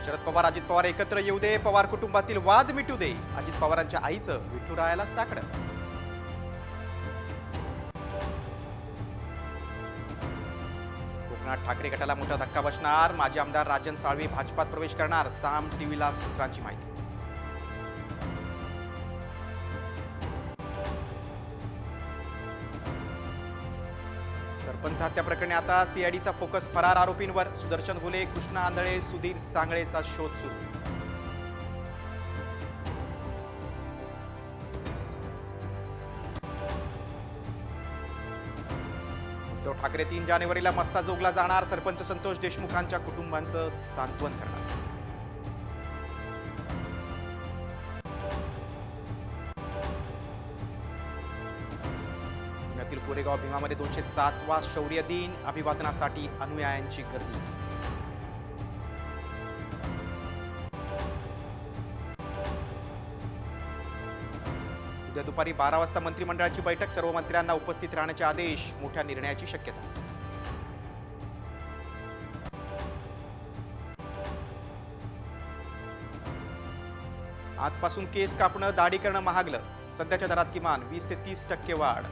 शरद पवार अजित पवार एकत्र येऊ दे, पवार कुटुंबातील वाद मिटू दे. अजित पवारांच्या आईचं विठुरायाला साकडं. कोकणात ठाकरे गटाला मोठा धक्का बसणार. माजी आमदार राजन साळवी भाजपात प्रवेश करणार. साम टीव्हीला सूत्रांची माहिती. सरपंच हत्या प्रकरणी आता सीआयडीचा फोकस फरार आरोपींवर. सुदर्शन घोले, कृष्णा आंधळे, सुधीर सांगळेचा शोध सुरू. उद्धव ठाकरे 3 जानेवारीला मस्ताजोगला जाणार. सरपंच संतोष देशमुखांच्या कुटुंबांचं सांत्वन करणार. पुण्यातील कोरेगाव भीमामध्ये 207वा शौर्य दिन. अभिवादनासाठी अनुयायांची गर्दी. उद्या दुपारी 12 वाजता मंत्रिमंडळाची बैठक. सर्व मंत्र्यांना उपस्थित राहण्याचे आदेश. मोठ्या निर्णयाची शक्यता. आजपासून केस कापणं, दाढी करणं महागलं. सध्याच्या दरात किमान 20 ते 30% वाढ.